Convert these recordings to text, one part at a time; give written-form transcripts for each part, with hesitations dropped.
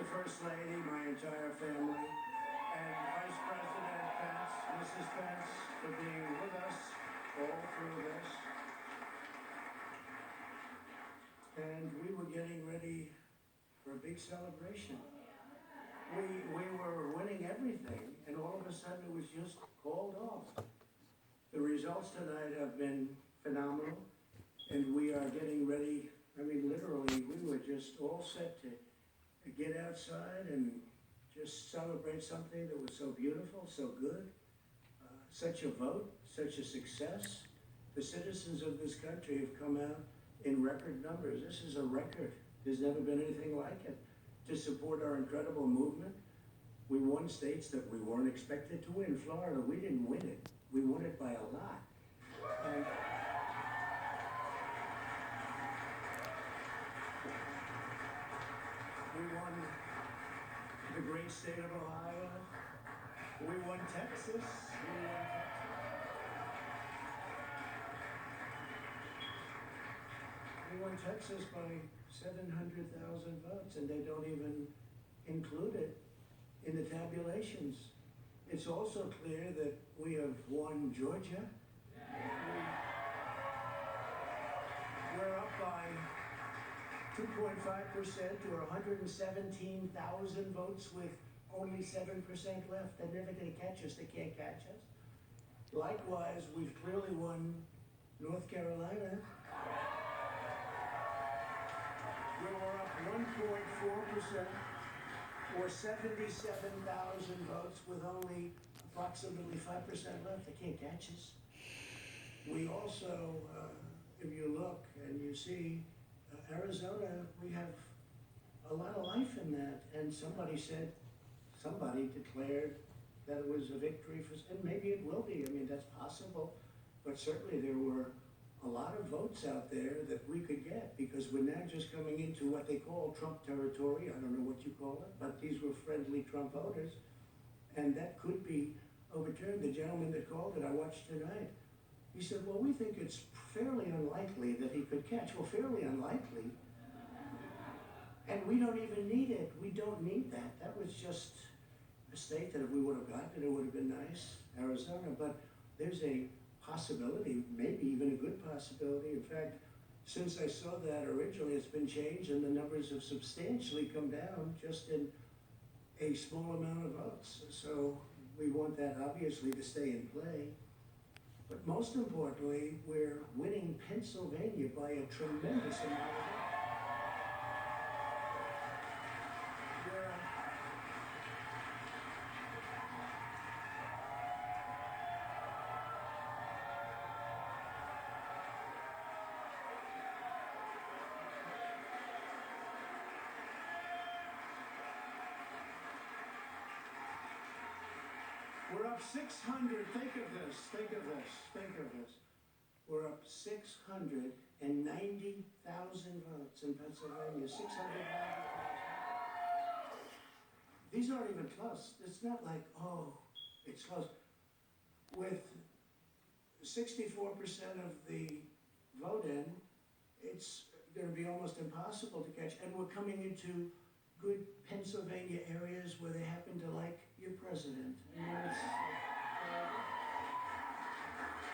the First Lady, my entire family, and Vice President Pence, Mrs. Pence, for being with us all through this. And we were getting ready for a big celebration. We were winning everything, and all of a sudden it was just called off. The results tonight have been phenomenal, and we are getting ready. I mean, literally, we were just all set to get outside and just celebrate something that was so beautiful, so good. Such a vote, such a success. The citizens of this country have come out in record numbers. This is a record. There's never been anything like it. To support our incredible movement, we won states that we weren't expected to win. Florida, we didn't win it. We won it by a lot. And we won the great state of Ohio. We won Texas. We won Texas by 700,000 votes, and they don't even include it in the tabulations. It's also clear that we have won Georgia. We're up by 2.5% to 117,000 votes with only 7% left. They're never going to catch us. They can't catch us. Likewise, we've clearly won North Carolina. We were up 1.4%, or 77,000 votes with only approximately 5% left. They can't catch us. We also, if you look and you see, Arizona, we have a lot of life in that. And somebody declared that it was a victory for, and maybe it will be. I mean, that's possible. But certainly there were a lot of votes out there that we could get, because we're now just coming into what they call Trump territory. I don't know what you call it, but these were friendly Trump voters, and that could be overturned. The gentleman that called it, I watched tonight, he said, well, we think it's fairly unlikely that he could catch. Well, fairly unlikely, and we don't even need it. We don't need that. That was just a state that if we would have gotten it, it would have been nice, Arizona, but there's a possibility, maybe even a good possibility. In fact, since I saw that originally, it's been changed, and the numbers have substantially come down just in a small amount of votes. So we want that obviously to stay in play. But most importantly, we're winning Pennsylvania by a tremendous amount of votes. We're up 600, think of this. We're up 690,000 votes in Pennsylvania, 690,000. These aren't even close. It's not like, oh, it's close. With 64% of the vote in, it's going to be almost impossible to catch. And we're coming into good Pennsylvania areas where they happen to like your president.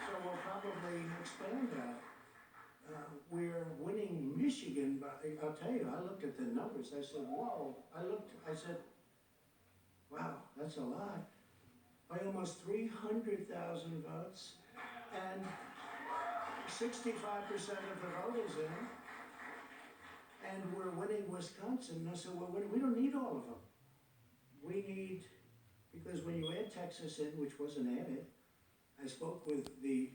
So we'll probably expand that. We're winning Michigan by, I'll tell you, I looked at the numbers. I said, whoa. I said, wow, that's a lot. By almost 300,000 votes, and 65% of the vote is in. And we're winning Wisconsin. So we don't need all of them. We need, because when you add Texas in, which wasn't added, I spoke with the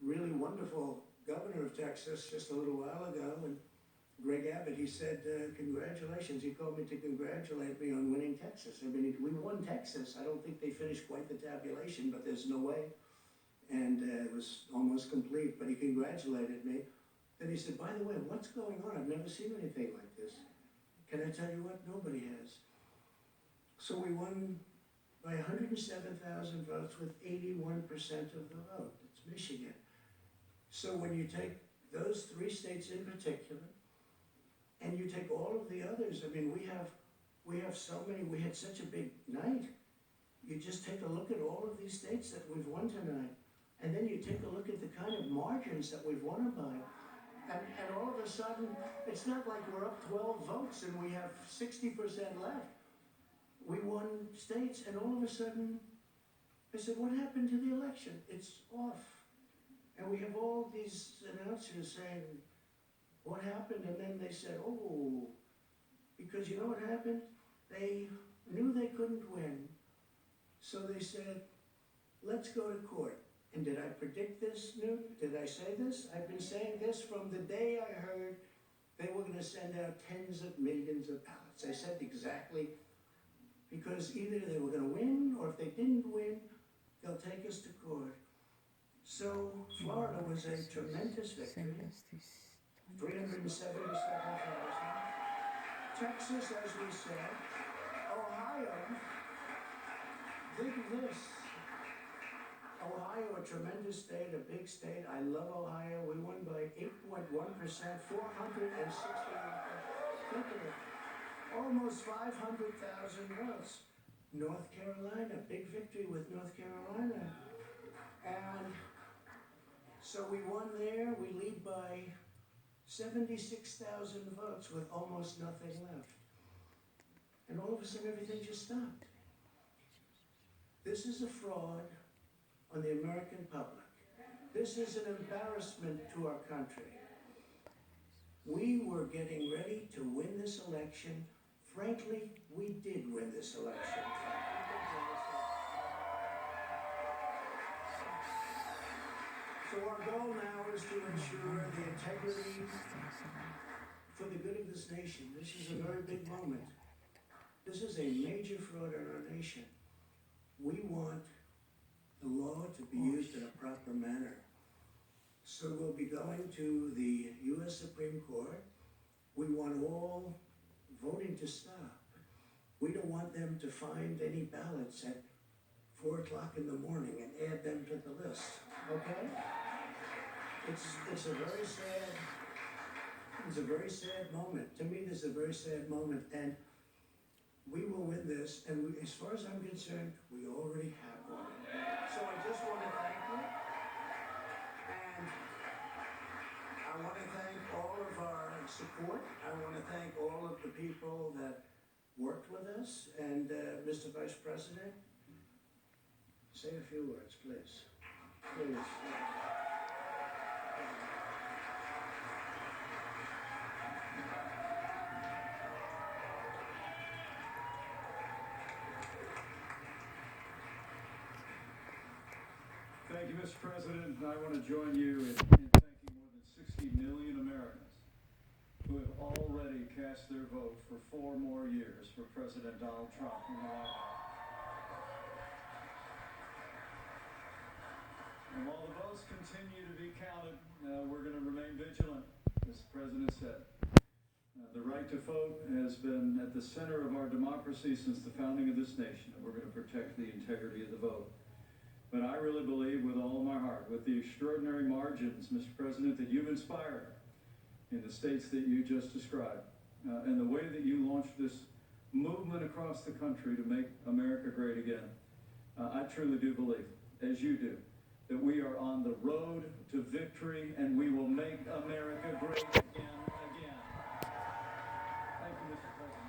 really wonderful governor of Texas just a little while ago, and Greg Abbott, he said, congratulations. He called me to congratulate me on winning Texas. I mean, we won Texas. I don't think they finished quite the tabulation, but there's no way. And it was almost complete, but he congratulated me. Then he said, by the way, what's going on? I've never seen anything like this. Can I tell you what? Nobody has. So we won by 107,000 votes with 81% of the vote. It's Michigan. So when you take those three states in particular, and you take all of the others, I mean, we have We have so many, we had such a big night. You just take a look at all of these states that we've won tonight, and then you take a look at the kind of margins that we've won them by. And all of a sudden, it's not like we're up 12 votes and we have 60% left. We won states, and all of a sudden, I said, what happened to the election? It's off. And we have all these announcers saying, what happened? And then they said, oh, because you know what happened? They knew they couldn't win. So they said, let's go to court. And did I predict this, Newt? Did I say this? I've been saying this from the day I heard they were going to send out tens of millions of ballots. I said exactly, because either they were going to win, or if they didn't win, they'll take us to court. So Florida was a tremendous victory, 377,000. Texas, as we said. Ohio, think of this. Ohio, a tremendous state, a big state. I love Ohio. We won by 8.1%, 460. Think of it. Almost 500,000 votes. North Carolina, big victory with North Carolina. And so we won there. We lead by 76,000 votes with almost nothing left. And all of a sudden, everything just stopped. This is a fraud on the American public. This is an embarrassment to our country. We were getting ready to win this election. Frankly, we did win this election. So our goal now is to ensure the integrity for the good of this nation. This is a very big moment. This is a major fraud in our nation. We want the law to be used in a proper manner. So we'll be going to the U.S. Supreme Court. We want all voting to stop. We don't want them to find any ballots at 4 o'clock in the morning and add them to the list, okay? It's a very sad moment. To me, this is a very sad moment, and we will win this, and as far as I'm concerned, we already have won. So I just want to thank you, and I want to thank all of our support. I want to thank all of the people that worked with us, and Mr. Vice President, say a few words, please. Please. Thank you, Mr. President. I want to join you in thanking more than 60 million Americans who have already cast their vote for 4 more years for President Donald Trump in the White House. And while the votes continue to be counted, we're going to remain vigilant, as the President said. The right to vote has been at the center of our democracy since the founding of this nation, and we're going to protect the integrity of the vote. But I really believe with all of my heart, with the extraordinary margins, Mr. President, that you've inspired in the states that you just described, and the way that you launched this movement across the country to make America great again, I truly do believe, as you do, that we are on the road to victory, and we will make America great again. Thank you, Mr. President.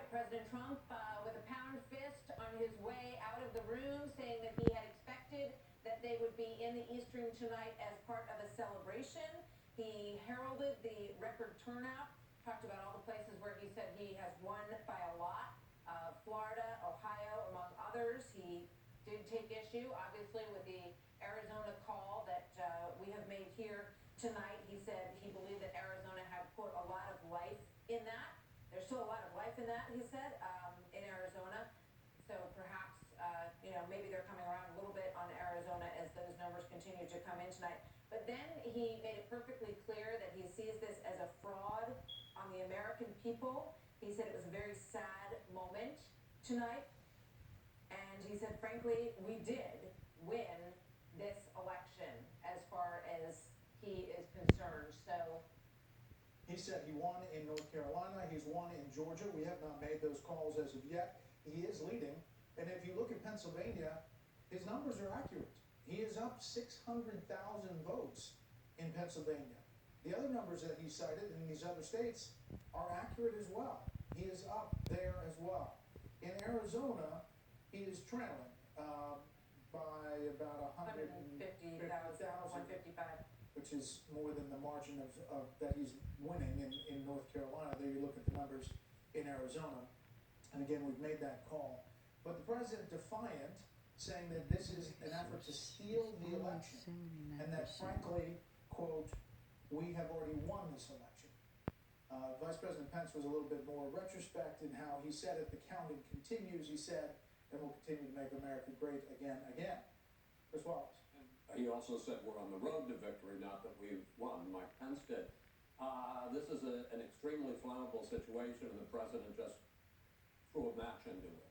President Trump with a pound fist on his way out of the room, saying that he had expected that they would be in the East Room tonight as part of a celebration. He heralded the record turnout, talked about all the places where he said he has won by a lot, Florida, Ohio, among others. He did take issue, obviously, with the Arizona call that we have made here tonight. He said he believed that Arizona had put a lot of life in that. There's still a lot of life in that, he said, in Arizona. So perhaps, maybe they're coming around a little bit on Arizona as those numbers continue to come in tonight. But then he made it perfectly clear that he sees this as a fraud on the American people. He said it was a very sad moment tonight. And he said, frankly, we did win this election as far as he is concerned. So He said he won in North Carolina, he's won in Georgia. We have not made those calls as of yet. He is leading. And if you look at Pennsylvania, his numbers are accurate. He is up 600,000 votes in Pennsylvania. The other numbers that he cited in these other states are accurate as well. He is up there as well. In Arizona, he is trailing by about 150,000, 155. which is more than the margin of that he's winning in North Carolina. There you look at the numbers in Arizona. And again, we've made that call. But the president defiant, saying that this is an effort to steal the election. And that frankly, quote, we have already won this election. Vice President Pence was a little bit more retrospect in how he said it. The counting continues, he said, and we'll continue to make America great again. Chris Wallace. He also said we're on the road to victory, not that we've won. Mike Pence did. This is an extremely flammable situation, and the president just threw a match into it.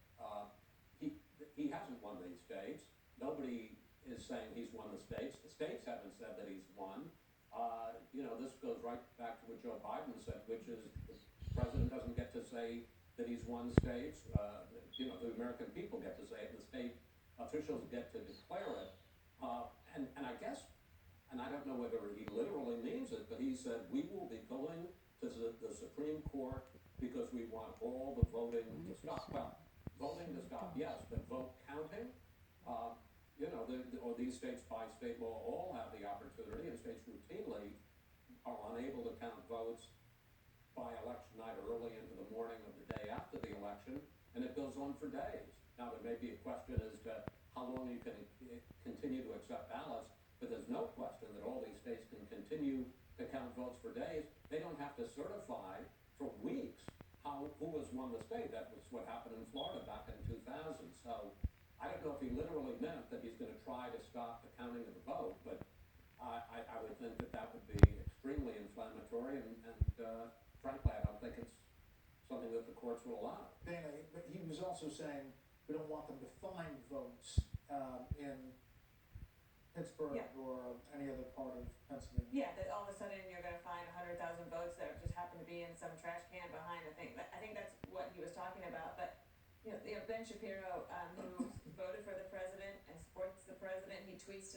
He hasn't won these states. Nobody is saying he's won the states. The states haven't said that he's won. This goes right back to what Joe Biden said, which is the president doesn't get to say that he's won states. The American people get to say it, and the state officials get to declare it. And I guess, and I don't know whether he literally means it, but he said, we will be going to the Supreme Court because we want all the voting to stop. Well, voting to stop, yes, but vote counting, or these states by state law all have the opportunity, and states routinely are unable to count votes by election night or early into the morning of the day after the election, and it goes on for days. Now, there may be a question as to how long you can continue to accept ballots, but there's no question that all these states can continue to count votes for days. They don't have to certify for weeks who has won the state. That was what happened in Florida back in 2000. So I don't know if he literally meant that he's going to try to stop the counting of the vote, but I would think that would be extremely inflammatory, and frankly, I don't think it's something that the courts will allow. Dana, but he was also saying we don't want them to find votes in Pittsburgh or any other part of Pennsylvania. Yeah, that all of a sudden you're gonna find 100,000 votes that just happen to be in some trash can behind a thing. I think that's what he was talking about, but, Ben Shapiro, who voted for the president and supports the president, he tweets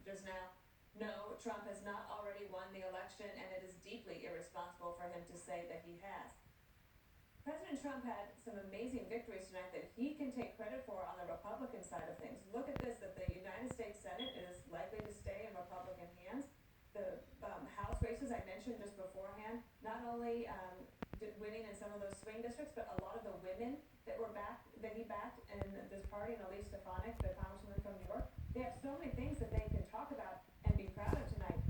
just now, no, Trump has not already won the election, and it is deeply irresponsible for him to say that he has. President Trump had some amazing victories tonight that he can take credit for on the Republican side of things. Look at this, that the United States Senate is likely to stay in Republican hands. The House races I mentioned just beforehand, not only winning in some of those swing districts, but a lot of the women that he backed in this party, and Elise Stefanik, the congresswoman from New York, they have so many things that they can talk about and be proud of tonight.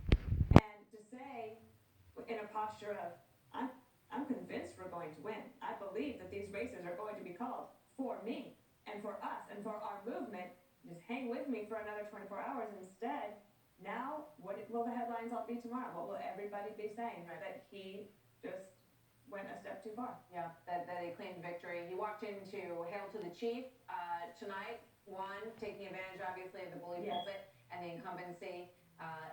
And to say, in a posture of, I'm convinced we're going to win. I believe that these races are going to be called for me and for us and for our movement. Just hang with me for another 24 hours. Instead, now, what will the headlines all be tomorrow? What will everybody be saying? That he just went a step too far. Yeah, that he claimed victory. He walked into Hail to the Chief tonight, taking advantage, obviously, of the bully pulpit and the incumbency,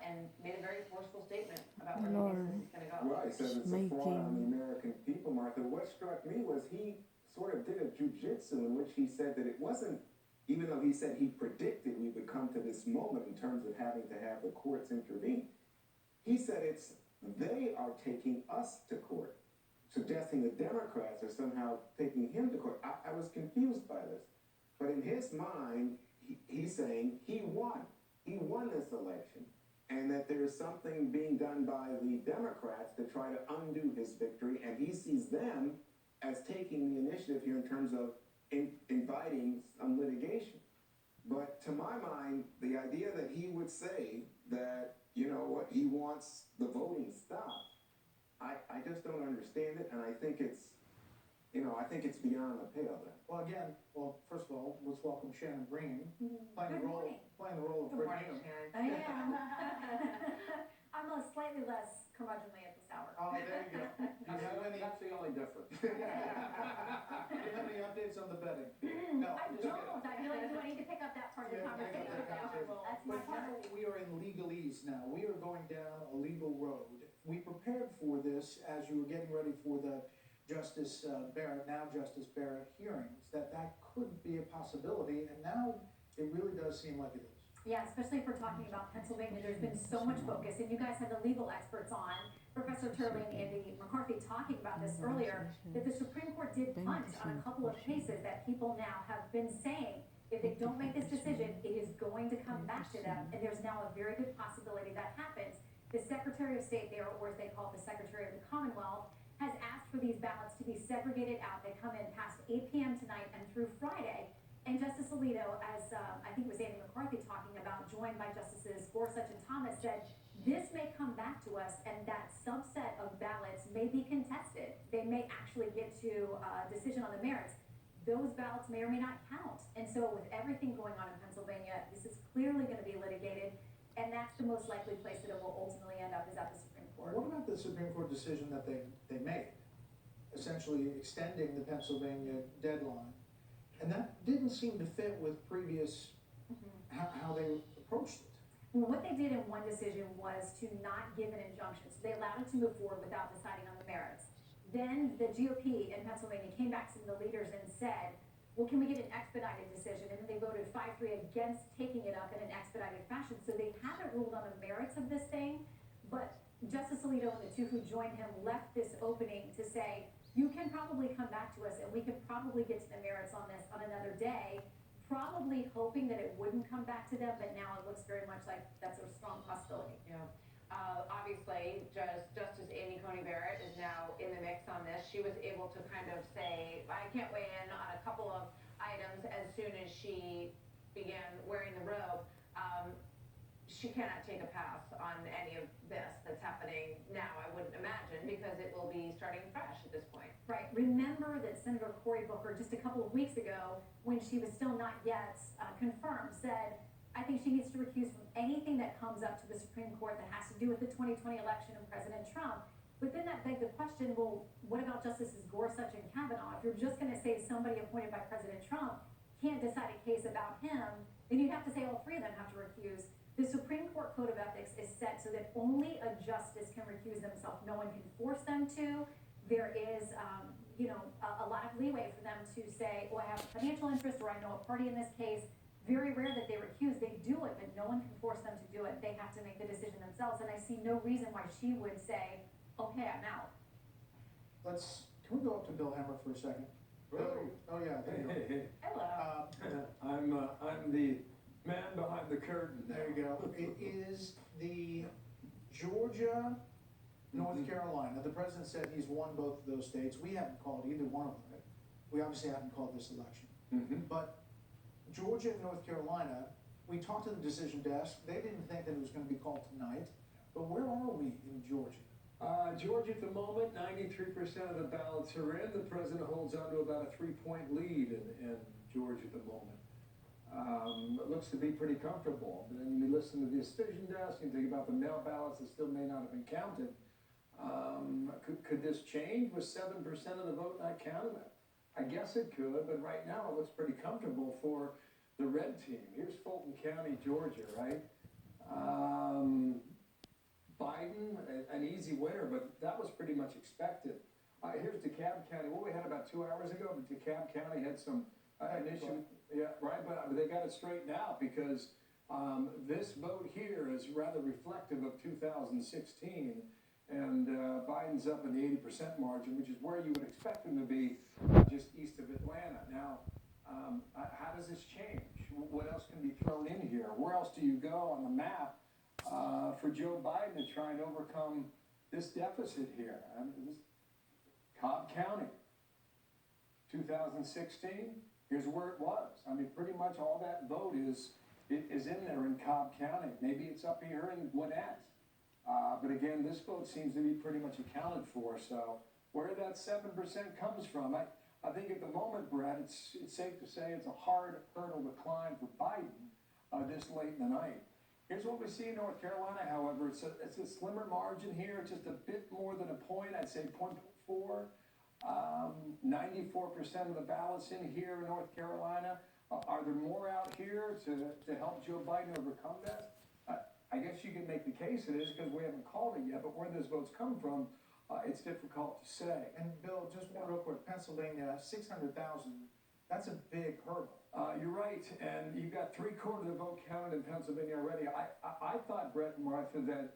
and made a very forceful statement about where he's going to go. Right, says it's a fraud on the American people, Martha. What struck me was he sort of did a jujitsu in which he said that it wasn't, even though he said he predicted we would come to this moment in terms of having to have the courts intervene, he said they are taking us to court, suggesting the Democrats are somehow taking him to court. I was confused by this. But in his mind, he's saying he won. He won this election, and that there is something being done by the Democrats to try to undo his victory, and he sees them as taking the initiative here in terms of inviting some litigation. But to my mind, the idea that he would say that, he wants the voting stopped, I just don't understand it, and I think it's beyond the pale then. Well, first of all, let's welcome Shannon Green, playing the role of Good morning, Brittany. Sharon. I am. I'm slightly less curmudgeonly at this hour. Oh, there you go. Do you have any, That's the only difference. do you have any updates on the betting? No, I just kidding. don't. I feel like I need to pick up that part of the Yeah, pick up conversation. that That's my But part. now we are in legalese now. We are going down a legal road. We prepared for this as you were getting ready for the Justice Barrett, now Justice Barrett hearings, that could be a possibility, and now it really does seem like it is. Yeah, especially if we're talking about Pennsylvania, there's been so much focus, and you guys had the legal experts on, Professor Turley and Andy McCarthy talking about this earlier, that the Supreme Court did punt on a couple of cases that people now have been saying, if they don't make this decision, it is going to come back to them, and there's now a very good possibility that happens. The Secretary of State there, or as they call it, the Secretary of the Commonwealth, has asked for these ballots to be segregated out. They come in past 8 p.m. tonight and through Friday. And Justice Alito, as I think it was Andy McCarthy talking about, joined by Justices Gorsuch and Thomas, said this may come back to us and that subset of ballots may be contested. They may actually get to a decision on the merits. Those ballots may or may not count. And so with everything going on in Pennsylvania, this is clearly going to be litigated. And that's the most likely place that it will ultimately end up is at the Supreme Court. What about the Supreme Court decision that they made, essentially extending the Pennsylvania deadline? And that didn't seem to fit with previous, how they approached it. Well, what they did in one decision was to not give an injunction. So they allowed it to move forward without deciding on the merits. Then the GOP in Pennsylvania came back to the leaders and said, well, can we get an expedited decision? And then they voted 5-3 against taking it up in an expedited fashion. So they haven't ruled on the merits of this thing, but Justice Alito and the two who joined him left this opening to say, you can probably come back to us and we could probably get to the merits on this on another day, probably hoping that it wouldn't come back to them, but now it looks very much like that's a strong possibility. Yeah. Obviously, Justice Amy Coney Barrett is now in the mix on this. She was able to kind of say, I can't weigh in on a couple of items as soon as she began wearing the robe. She cannot take a pass on any of this that's happening now, I wouldn't imagine, because it will be starting fresh at this point. Right. Remember that Senator Cory Booker, just a couple of weeks ago, when she was still not yet confirmed, said, I think she needs to recuse from anything that comes up to the Supreme Court that has to do with the 2020 election and President Trump. But then that begs the question, well, what about Justices Gorsuch and Kavanaugh? If you're just going to say somebody appointed by President Trump can't decide a case about him, then you'd have to say all three of them have to recuse. The Supreme Court Code of Ethics is set so that only a justice can recuse themselves. No one can force them to. There is, a lot of leeway for them to say, well, I have a financial interest or I know a party in this case. Very rare that they recuse. They do it, but no one can force them to do it. They have to make the decision themselves. And I see no reason why she would say, okay, I'm out. Can we go up to Bill Hemmer for a second? Oh, yeah, there you go. Hey, Hello. I'm the man behind the curtain. There you go. It is the Georgia, North Carolina. The president said he's won both of those states. We haven't called either one of them. We obviously haven't called this election. But Georgia and North Carolina, we talked to the decision desk. They didn't think that it was going to be called tonight. But where are we in Georgia? Georgia at the moment, 93% of the ballots are in. The president holds on to about a 3-point lead in Georgia at the moment. It looks to be pretty comfortable. But then you listen to the decision desk and think about the mail ballots that still may not have been counted. Could this change with 7% of the vote not counted? I guess it could, but right now it looks pretty comfortable for the red team. Here's Fulton County, Georgia, right? Biden, an easy winner, but that was pretty much expected. Here's DeKalb County. What we had about 2 hours ago, DeKalb County had an issue. Yeah, right, but they got it straightened out because this vote here is rather reflective of 2016, and Biden's up in the 80% margin, which is where you would expect him to be, just east of Atlanta. Now, how does this change? What else can be thrown in here? Where else do you go on the map for Joe Biden to try and overcome this deficit here? Cobb County, 2016. Here's where it was. I mean, pretty much all that vote is in there in Cobb County. Maybe it's up here in Gwinnett. But again, this vote seems to be pretty much accounted for. So where that 7% comes from, I think at the moment, Brett, it's safe to say it's a hard hurdle to climb for Biden this late in the night. Here's what we see in North Carolina, however. It's a slimmer margin here, just a bit more than a point. I'd say 0.4. 94% of the ballots in here in North Carolina. Are there more out here to help Joe Biden overcome that? I guess you can make the case it is because we haven't called it yet, but where those votes come from, it's difficult to say. And Bill, just one real quick, Pennsylvania, 600,000, that's a big hurdle. You're right, and you've got 3/4 of the vote counted in Pennsylvania already. I thought, Brett and Martha, that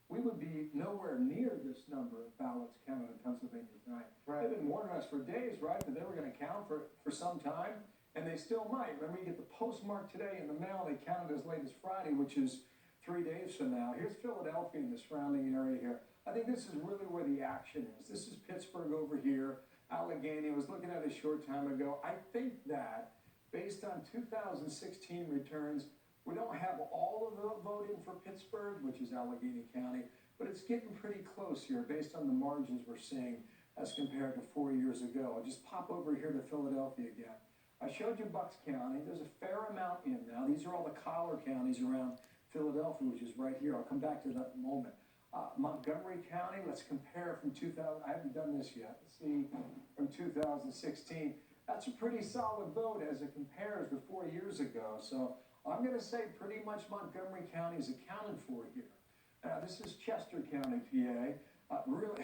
we would be nowhere near this number of ballots counted in Pennsylvania tonight. Right. They've been warning us for days, right, that they were gonna count for some time, and they still might. Remember, you get the postmark today in the mail, they counted as late as Friday, which is 3 days from now. Here's Philadelphia and the surrounding area here. I think this is really where the action is. This is Pittsburgh over here, Allegheny. I was looking at it a short time ago. I think that, based on 2016 returns, we don't have all of the vote in for Pittsburgh, which is Allegheny County, but it's getting pretty close here based on the margins we're seeing as compared to 4 years ago. I'll just pop over here to Philadelphia again. I showed you Bucks County. There's a fair amount in now. These are all the collar counties around Philadelphia, which is right here. I'll come back to that in a moment. Montgomery County, let's compare from 2000, I haven't done this yet. Let's see, from 2016. That's a pretty solid vote as it compares to 4 years ago. So I'm going to say pretty much Montgomery County is accounted for here. This is Chester County, PA. Really,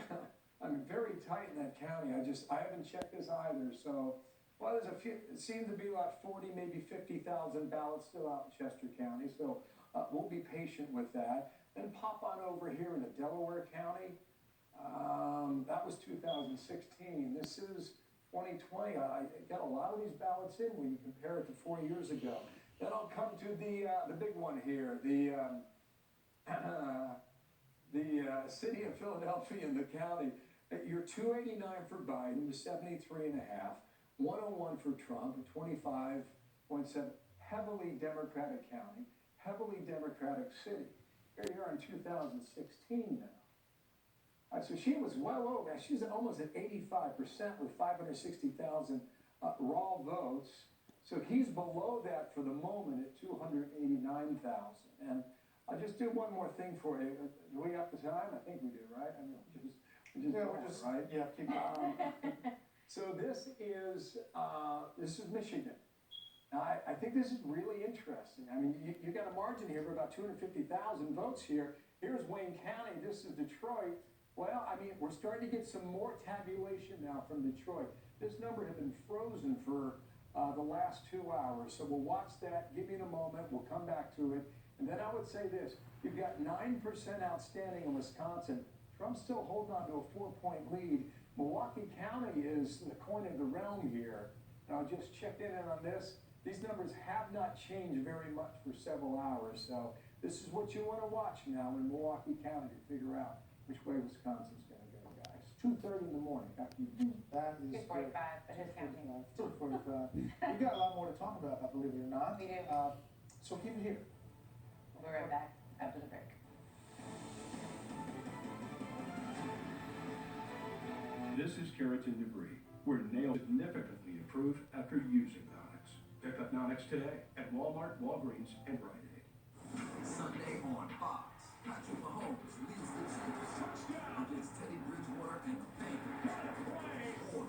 I'm very tight in that county. I haven't checked this either. So, well, there's a few, it seems to be like 40, maybe 50,000 ballots still out in Chester County. So we'll be patient with that. Then pop on over here into Delaware County. That was 2016. This is 2020. I got a lot of these ballots in when you compare it to 4 years ago. Then I'll come to the big one here, the city of Philadelphia and the county. You're 289 for Biden, with 73.5, 101 for Trump, 25.7. Heavily Democratic county, heavily Democratic city. Here you are in 2016 now. So she was well over. She's almost at 85% with 560,000 raw votes. So he's below that for the moment at 289,000. And I'll just do one more thing for you. Do we have the time? I think we do, right? I mean, right? Yeah, keep going. So this is Michigan. Now, I think this is really interesting. I mean, you got a margin here of about 250,000 votes here. Here's Wayne County. This is Detroit. Well, I mean, we're starting to get some more tabulation now from Detroit. This number had been frozen for the last 2 hours. So we'll watch that. Give me a moment. We'll come back to it. And then I would say this. You've got 9% outstanding in Wisconsin. Trump's still holding on to a 4-point lead. Milwaukee County is the coin of the realm here. And I'll just check in on this. These numbers have not changed very much for several hours, so this is what you want to watch now in Milwaukee County to figure out which way Wisconsin's going to go, guys. 2:30 in the morning. Back to you. That is 2:45, but his counting. 2:45. We got a lot more to talk about, believe it or not. We do. So keep it here. We'll be right back after the break. This is keratin debris, where nails significantly improve after using Nonix. Pick up Nonix today at Walmart, Walgreens, and Rite Aid. Sunday on Fox. Patrick Mahomes leads the Chiefs against Teddy Bridgewater and the Bengals.